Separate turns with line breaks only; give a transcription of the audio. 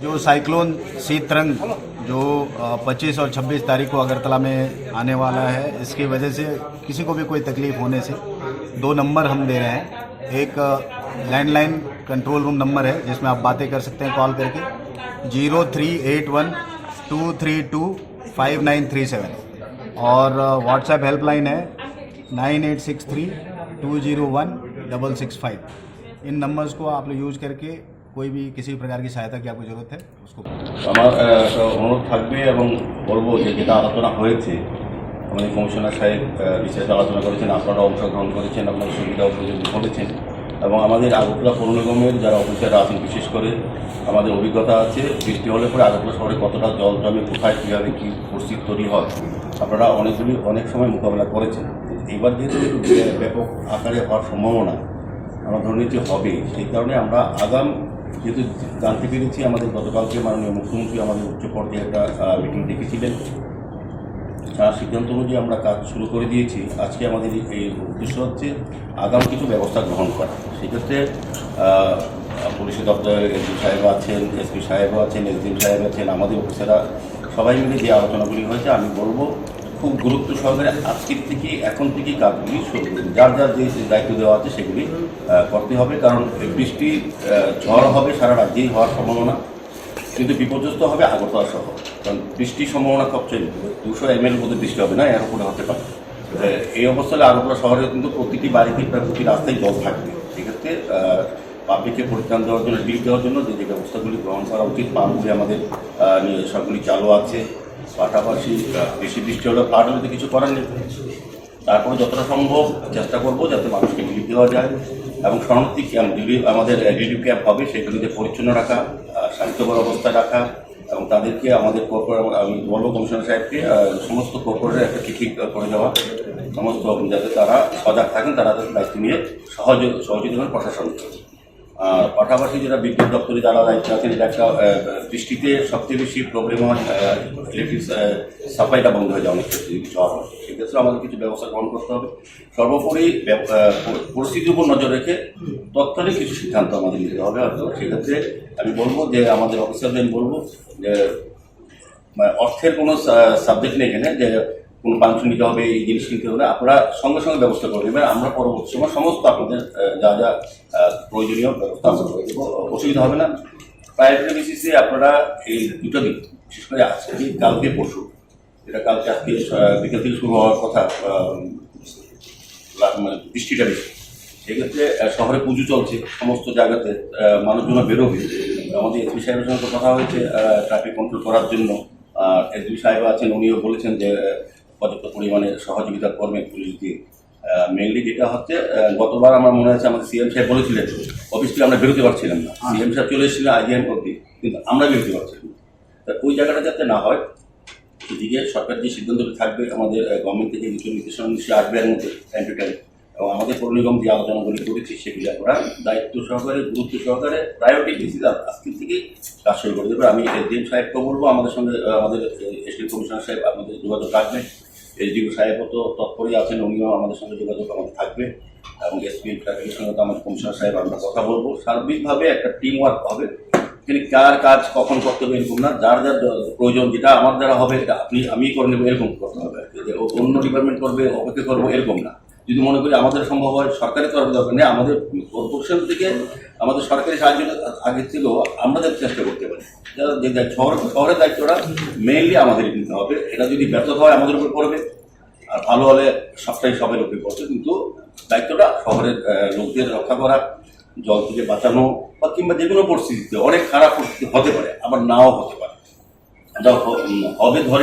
जो साइक्लोन शीतरंग जो 25 और 26 तारीख को अगरतला में आने वाला है, इसकी वजह से किसी को भी कोई तकलीफ होने से 2 नंबर हम दे रहे हैं। एक लैंडलाइन कंट्रोल रूम नंबर है जिसमें आप बातें कर सकते हैं कॉल करके 038123253937 और व्हाट्सएप हेल्पलाइन है 9863201665। इन नंबर्स को आप लोग यूज करके कोई भी किसी प्रकार की सहायता की आपको जरूरत है उसको
আমার অনুরোধ থাকবে এবং বলবো যে যেটা আলোচনা হয়েছে আমাদের কমিশনার সাহেব বিশেষ আলোচনা করেছেন, আপনারা অংশগ্রহণ করেছেন, আপনার সুবিধা উপযোগী বলেছেন এবং আমাদের আগরতলা পৌর নিগমের যারা অফিসাররা আছেন বিশেষ করে আমাদের অভিজ্ঞতা আছে বৃষ্টি হলে পরে আগরতলা শহরে কতটা জল জমে, কোথায় কীভাবে কী পরিস্থিতি তৈরি হয় আপনারা অনেক সময় মোকাবেলা করেছেন। এবার যেহেতু ব্যাপক আকারে হওয়ার সম্ভাবনা আমরা ধরে নিতে হবে, সেই কারণে আমরা আগাম যেহেতু জানতে পেরেছি আমাদের গতকালকে মাননীয় মুখ্যমন্ত্রী আমাদের উচ্চ পর্যায়ে একটা মিটিং ডেকেছিলেন, তার সিদ্ধান্ত অনুযায়ী আমরা কাজ শুরু করে দিয়েছি। আজকে আমাদের এই উদ্দেশ্য হচ্ছে আগাম কিছু ব্যবস্থা গ্রহণ করা। সেক্ষেত্রে পুলিশ দপ্তরের এসপি সাহেব আছেন, এসপি সাহেবও আছেন, এসডিএম সাহেব আছেন, আমাদের অফিসাররা সবাই মিলে যে আলোচনাগুলি হয়েছে আমি বলবো খুব গুরুত্ব সহকারে আজকের থেকে এখন থেকেই কাজগুলি শুরু করুন। যার যার যে দায়িত্ব দেওয়া আছে সেগুলি করতে হবে, কারণ বৃষ্টি ঝড় হবে সারা রাজ্যেই হওয়ার সম্ভাবনা, কিন্তু বিপর্যস্ত হবে আগরতলা শহর, কারণ বৃষ্টির সম্ভাবনা সবচেয়ে 200 ml মধ্যে বৃষ্টি হবে না, এর উপরে হতে পারে। এই অবস্থায় আগরতলা শহরে কিন্তু প্রতিটি বাড়িতে প্রায় প্রতি রাস্তায় জল থাকবে। সেক্ষেত্রে পাবলিককে পরিত্রাণ দেওয়ার জন্য ডিল দেওয়ার জন্য যে ব্যবস্থাগুলি গ্রহণ করা উচিত, পাম্পগুলি আমাদের সবগুলি চালু আছে। পাশাপাশি বেশি বৃষ্টি হলে ফ্লাড হলে কিছু করার নেই, তারপরে যতটা সম্ভব চেষ্টা করবো যাতে মানুষকে রিলিফ দেওয়া যায় এবং শরণার্থী ক্যাম্প যদি আমাদের রিলিফ ক্যাম্প হবে সেগুলিতে পরিচ্ছন্ন রাখা, স্বাস্থ্যকর অবস্থায় রাখা এবং তাদেরকে আমাদের আমি বলবো কমিশনার সাহেবকে সমস্ত কর্পোরেটের একটা চিঠি করে দেওয়া, সমস্ত যাতে তারা সজাগ থাকেন, তারা তাদের দায়িত্ব নিয়ে সহযোগিতা করেন প্রশাসনকে। পাশাপাশি যেটা বিদ্যুৎ দপ্তরে যারা দায়িত্ব আছেন, এটা একটা বৃষ্টিতে সবচেয়ে বেশি প্রবলেম হয় ইলেকট্রিক সাপ্লাইটা বন্ধ হয়ে যায় অনেক ক্ষেত্রে ঝড় হয়, সেক্ষেত্রে আমাদের কিছু ব্যবস্থা গ্রহণ করতে হবে। সর্বোপরি পরিস্থিতির উপর নজর রেখে তৎকালীন কিছু সিদ্ধান্ত আমাদের নিতে হবে। হয়তো সেক্ষেত্রে আমি বলবো যে আমাদের অফিসারদের বলবো যে অর্থের কোনো সাবজেক্ট নেই এখানে যে কোনো পারমিশন নিতে হবে, এই জিনিস কিনতে হবে, আপনারা সঙ্গে সঙ্গে ব্যবস্থা করে দেবেন। আমরা পরবর্তী সময় সমস্ত আপনাদের যা যা প্রয়োজনীয় ব্যবস্থা আমরা করে দেবো, অসুবিধা হবে না। প্রায়োরিটি বেসিসে আপনারা এই 2টা দিন বিশেষ করে আজকে কালকে পরশু, এটা কালকে আজকে বিকেল থেকে শুরু হওয়ার কথা বৃষ্টিটা বেশি, সেক্ষেত্রে শহরে পুজো চলছে, সমস্ত জায়গাতে মানুষজন বেরোবে। আমাদের এসপি সাহেবের সঙ্গে কথা হয়েছে ট্রাফিক কন্ট্রোল করার জন্য, এসপি সাহেব আছেন, উনিও বলেছেন যে পর্যাপ্ত পরিমাণে সহযোগিতা করবে পুলিশ দিয়ে। মেনলি যেটা হচ্ছে গতবার আমার মনে আছে আমাদের সিএম সাহেব বলেছিলেন অফিস থেকে আমরা বেরোতে পারছিলাম না, সিএম সাহেব চলে এসেছিলেন আইজিএম করতে, কিন্তু আমরা বেরোতে পারছিলাম না। ওই জায়গাটা যাতে না হয় এদিকে সরকার যে সিদ্ধান্তটি থাকবে আমাদের গভর্নমেন্ট থেকে কিছু নির্দেশনা নিশ্চয়ই আসবে এর মধ্যে টাইম টু টাইম, এবং আমাদের পৌর নিগম যে আলোচনাগুলি করেছি সেগুলি আমরা দায়িত্ব সহকারে গুরুত্ব সহকারে প্রায়োরিটি বেসিস আজকের থেকেই কাজ শুরু করে দেবে। আমি এসডিএম সাহেবকে বলবো আমাদের সঙ্গে আমাদের এসডি কমিশনার সাহেব আপনাদের যোগাযোগ রাখবেন, এসডিও সাহেবও তো তৎপরই আছেন, উনিও আমাদের সঙ্গে যোগাযোগ আমাদের থাকবে এবং এসপি ট্রাফিকের সঙ্গে তো আমাদের কমিশনার সাহেব আমরা কথা বলবো। সার্বিকভাবে একটা টিম ওয়ার্ক হবে, কিন্তু কার কাজ কখন করতে হবে এরকম না, যার যার প্রয়োজন যেটা আমার দ্বারা হবে এটা আমি করে নেবো এরকম করতে হবে, অন্য ডিপার্টমেন্ট করবে অপেক্ষা করবো এরকম না। যদি মনে করি আমাদের সম্ভব হয় সরকারি তরফ দরকার নেই, আমাদের কর্পোরেশন থেকে আমাদের সরকারি সাহায্য আগের থেকেও আমাদের চেষ্টা করতে পারি। যে শহরের দায়িত্বটা মেইনলি আমাদের নিতে হবে, এটা যদি ব্যর্থ হয় আমাদের উপর পড়বে, আর ভালো হলে সবটাই সবের উপরে পড়ছে, কিন্তু দায়িত্বটা শহরের লোকদের রক্ষা করা, জল থেকে বাঁচানো বা কিংবা যে কোনো পরিস্থিতিতে অনেক খারাপ পরিস্থিতি হতে পারে, আবার নাও হতে পারে, হবে ধরে